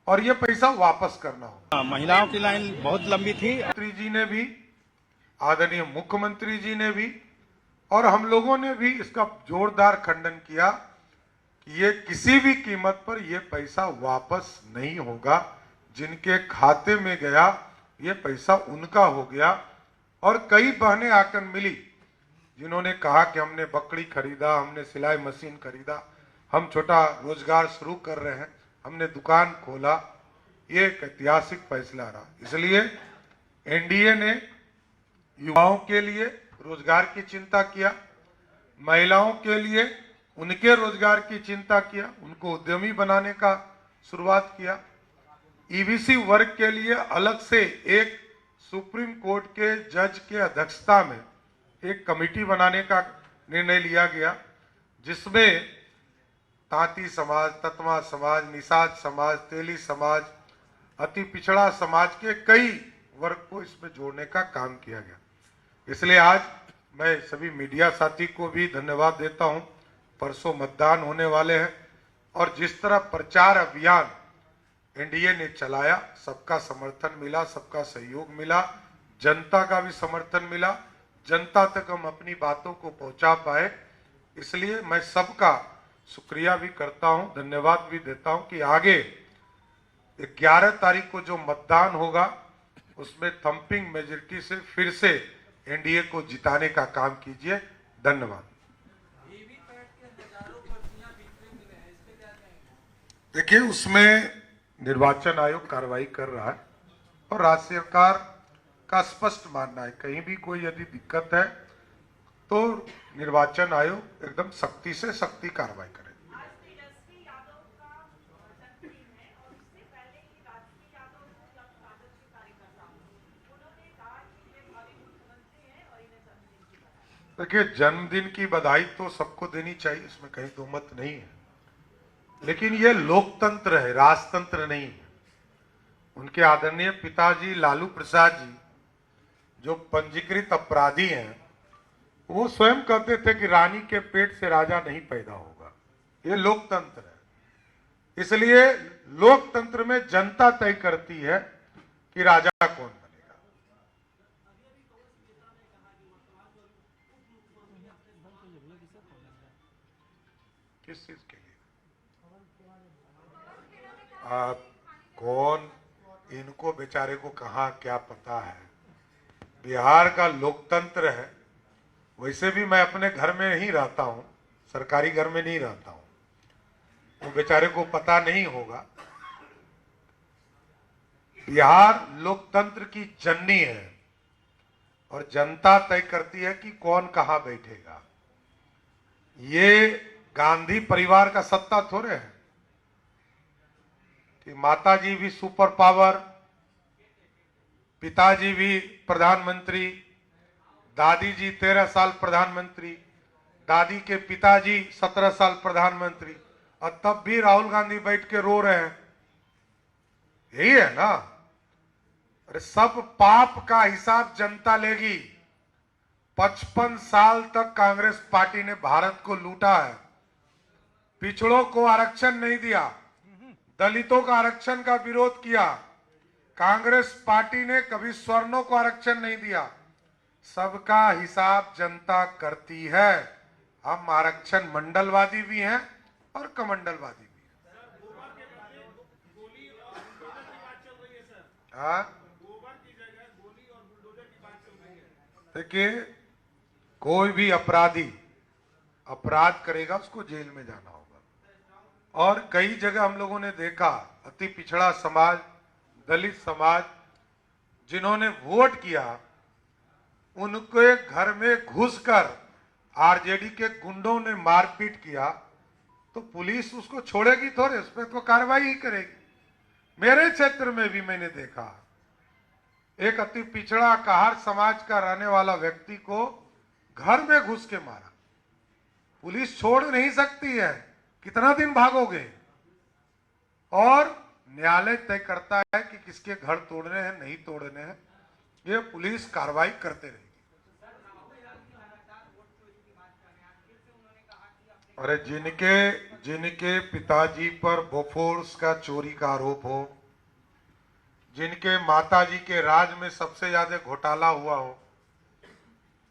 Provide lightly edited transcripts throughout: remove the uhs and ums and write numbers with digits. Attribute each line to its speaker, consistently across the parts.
Speaker 1: और ये पैसा वापस करना होगा।
Speaker 2: महिलाओं की लाइन बहुत लंबी थी।
Speaker 1: मंत्री जी ने भी, आदरणीय मुख्यमंत्री जी ने भी और हम लोगों ने भी इसका जोरदार खंडन किया कि ये किसी भी कीमत पर ये पैसा वापस नहीं होगा। जिनके खाते में गया ये पैसा उनका हो गया। और कई बहनें आकर मिली जिन्होंने कहा कि हमने बकरी खरीदा, हमने सिलाई मशीन खरीदा, हम छोटा रोजगार शुरू कर रहे हैं, हमने दुकान खोला। ये एक ऐतिहासिक फैसला रहा। इसलिए एनडीए ने युवाओं के लिए रोजगार की चिंता किया, महिलाओं के लिए उनके रोजगार की चिंता किया, उनको उद्यमी बनाने का शुरुआत किया। ईबीसी वर्ग के लिए अलग से एक सुप्रीम कोर्ट के जज के अध्यक्षता में एक कमेटी बनाने का निर्णय लिया गया, जिसमें तांती समाज, ततमा समाज, निषाद समाज, तेली समाज, अति पिछड़ा समाज के कई वर्ग को इसमें जोड़ने का काम किया गया। इसलिए आज मैं सभी मीडिया साथी को भी धन्यवाद देता हूं। परसों मतदान होने वाले हैं और जिस तरह प्रचार अभियान एनडीए ने चलाया, सबका समर्थन मिला, सबका सहयोग मिला, जनता का भी समर्थन मिला, जनता तक हम अपनी बातों को पहुंचा पाए। इसलिए मैं सबका शुक्रिया भी करता हूं, धन्यवाद भी देता हूं कि आगे 11 तारीख को जो मतदान होगा उसमें थंपिंग मेजॉरिटी से फिर से एनडीए को जिताने का काम कीजिए। धन्यवाद। देखिए, उसमें निर्वाचन आयोग कार्रवाई कर रहा है और राज्य सरकार का स्पष्ट मानना है कहीं भी कोई यदि दिक्कत है तो निर्वाचन आयोग एकदम सख्ती से सख्ती कार्रवाई करे। देखिए, जन्मदिन की बधाई तो सबको देनी चाहिए, इसमें कहीं दो मत नहीं है, लेकिन ये लोकतंत्र है, राजतंत्र नहीं है। उनके आदरणीय पिताजी लालू प्रसाद जी जो पंजीकृत अपराधी हैं, वो स्वयं कहते थे कि रानी के पेट से राजा नहीं पैदा होगा। ये लोकतंत्र है। इसलिए लोकतंत्र में जनता तय करती है कि राजा कौन बनेगा। किस चीज के लिए? आप कौन, इनको बेचारे को कहाँ क्या पता है। बिहार का लोकतंत्र है। वैसे भी मैं अपने घर में ही रहता हूं, सरकारी घर में नहीं रहता हूं, वो बेचारे को पता नहीं होगा। बिहार लोकतंत्र की जननी है और जनता तय करती है कि कौन कहां बैठेगा। ये गांधी परिवार का सत्ता थोड़े है कि माताजी भी सुपर पावर, पिताजी भी प्रधानमंत्री, दादी जी 13 साल प्रधानमंत्री, दादी के पिताजी 17 साल प्रधानमंत्री, और तब भी राहुल गांधी बैठ के रो रहे हैं। यही है ना। अरे सब पाप का हिसाब जनता लेगी। 55 साल तक कांग्रेस पार्टी ने भारत को लूटा है। पिछड़ों को आरक्षण नहीं दिया, दलितों का आरक्षण का विरोध किया। कांग्रेस पार्टी ने कभी सवर्णों को आरक्षण नहीं दिया। सबका हिसाब जनता करती है। हम आरक्षण मंडलवादी भी हैं और कमंडलवादी भी हैं। देखिए, कोई भी अपराधी अपराध करेगा उसको जेल में जाना होगा। और कई जगह हम लोगों ने देखा अति पिछड़ा समाज, दलित समाज जिन्होंने वोट किया, उनके घर में घुसकर आरजेडी के गुंडों ने मारपीट किया तो पुलिस उसको छोड़ेगी थोड़े, उस पर तो कार्रवाई ही करेगी। मेरे क्षेत्र में भी मैंने देखा एक अति पिछड़ा कहार समाज का रहने वाला व्यक्ति को घर में घुस के मारा। पुलिस छोड़ नहीं सकती है, कितना दिन भागोगे। और न्यायालय तय करता है कि किसके घर तोड़ने हैं, नहीं तोड़ने हैं। ये पुलिस कार्रवाई करते रहेगी। अरे जिनके पिताजी पर बोफोर्स का चोरी का आरोप हो, जिनके माताजी के राज में सबसे ज्यादा घोटाला हुआ हो,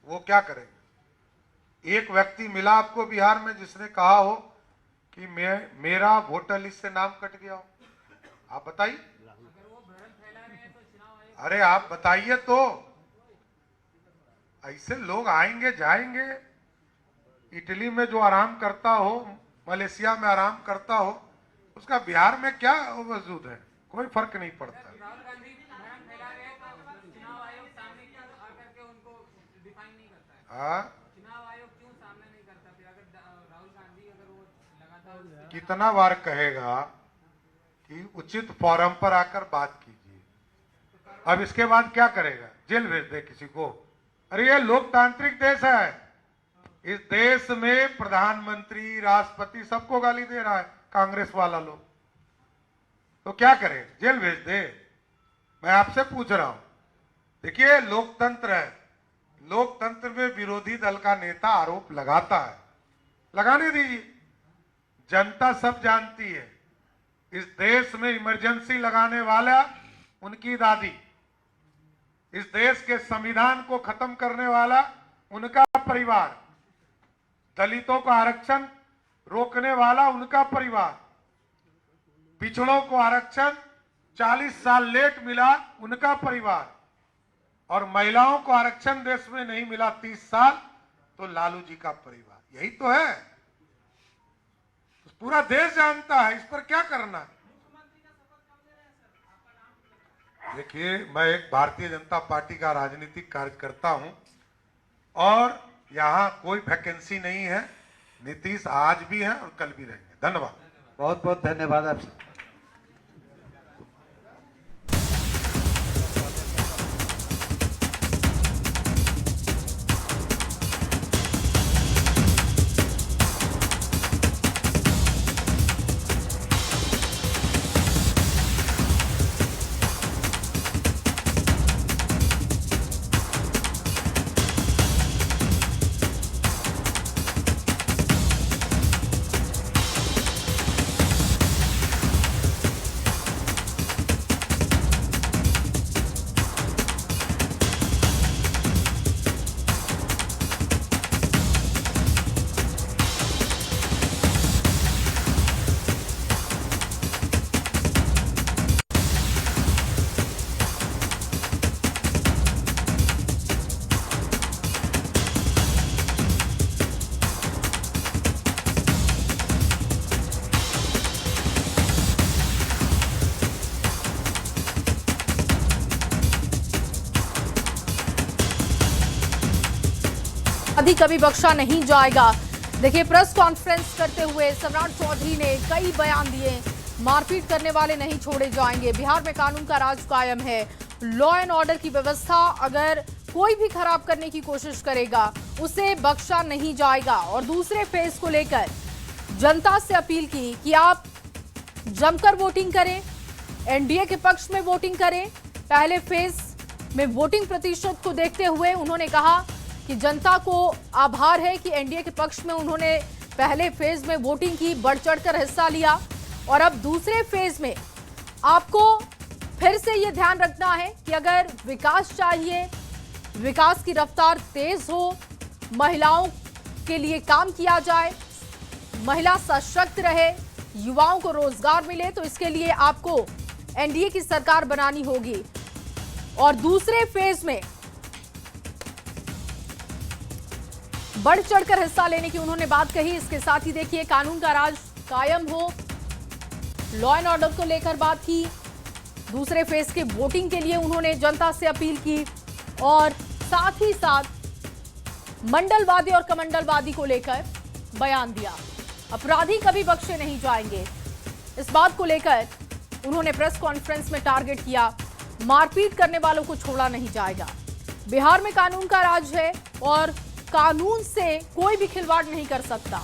Speaker 1: वो क्या करेंगे? एक व्यक्ति मिला आपको बिहार में जिसने कहा हो कि मेरा वोटर लिस्ट से नाम कट गया हो? आप बताइए। अरे आप बताइए तो। ऐसे लोग आएंगे जाएंगे। इटली में जो आराम करता हो, मलेशिया में आराम करता हो, उसका बिहार में क्या वजूद है? कोई फर्क नहीं पड़ता।
Speaker 3: राहुल गांधी भ्रम फैला रहे हैं तो चुनाव आयोग सामने क्यों आकर के उनको डिफाइन नहीं करता है? चुनाव आयोग क्यों सामने नहीं करता? फिर अगर राहुल गांधी अगर वो लगातार
Speaker 1: कितना बार कहेगा कि उचित फोरम पर आकर बात कीजिए? अब इसके बाद क्या करेगा? जेल भेज दे किसी को? अरे ये लोकतांत्रिक देश है। इस देश में प्रधानमंत्री, राष्ट्रपति सबको गाली दे रहा है कांग्रेस वाला लोग, तो क्या करे? जेल भेज दे? मैं आपसे पूछ रहा हूं। देखिए, लोकतंत्र है। लोकतंत्र में विरोधी दल का नेता आरोप लगाता है, लगाने दीजिए। जनता सब जानती है। इस देश में इमरजेंसी लगाने वाला उनकी दादी, इस देश के संविधान को खत्म करने वाला उनका परिवार, दलितों का आरक्षण रोकने वाला उनका परिवार, पिछड़ों को आरक्षण 40 साल लेट मिला उनका परिवार, और महिलाओं को आरक्षण देश में नहीं मिला 30 साल, तो लालू जी का परिवार। यही तो है। पूरा देश जानता है। इस पर क्या करना है? देखिए, मैं एक भारतीय जनता पार्टी का राजनीतिक कार्यकर्ता हूं और यहां कोई वैकेंसी नहीं है। नीतीश आज भी है और कल भी रहेंगे। धन्यवाद।
Speaker 4: बहुत बहुत धन्यवाद आपसे।
Speaker 5: अपराधी कभी बख्शा नहीं जाएगा। देखिए, प्रेस कॉन्फ्रेंस करते हुए सम्राट चौधरी ने कई बयान दिए। मारपीट करने वाले नहीं छोड़े जाएंगे। बिहार में कानून का राज कायम है। लॉ एंड ऑर्डर की व्यवस्था अगर कोई भी खराब करने की कोशिश करेगा उसे बख्शा नहीं जाएगा। और दूसरे फेज को लेकर जनता से अपील की कि आप जमकर वोटिंग करें, एनडीए के पक्ष में वोटिंग करें। पहले फेज में वोटिंग प्रतिशत को देखते हुए उन्होंने कहा कि जनता को आभार है कि एनडीए के पक्ष में उन्होंने पहले फेज में वोटिंग की, बढ़ चढ़कर हिस्सा लिया। और अब दूसरे फेज में आपको फिर से ये ध्यान रखना है कि अगर विकास चाहिए, विकास की रफ्तार तेज हो, महिलाओं के लिए काम किया जाए, महिला सशक्त रहे, युवाओं को रोजगार मिले, तो इसके लिए आपको एनडीए की सरकार बनानी होगी। और दूसरे फेज में बढ़ चढ़कर हिस्सा लेने की उन्होंने बात कही। इसके साथ ही देखिए, कानून का राज कायम हो, लॉ एंड ऑर्डर को लेकर बात की। दूसरे फेज के वोटिंग के लिए उन्होंने जनता से अपील की और साथ ही साथ मंडलवादी और कमंडलवादी को लेकर बयान दिया। अपराधी कभी बख्शे नहीं जाएंगे, इस बात को लेकर उन्होंने प्रेस कॉन्फ्रेंस में टारगेट किया। मारपीट करने वालों को छोड़ा नहीं जाएगा। बिहार में कानून का राज है और कानून से कोई भी खिलवाड़ नहीं कर सकता।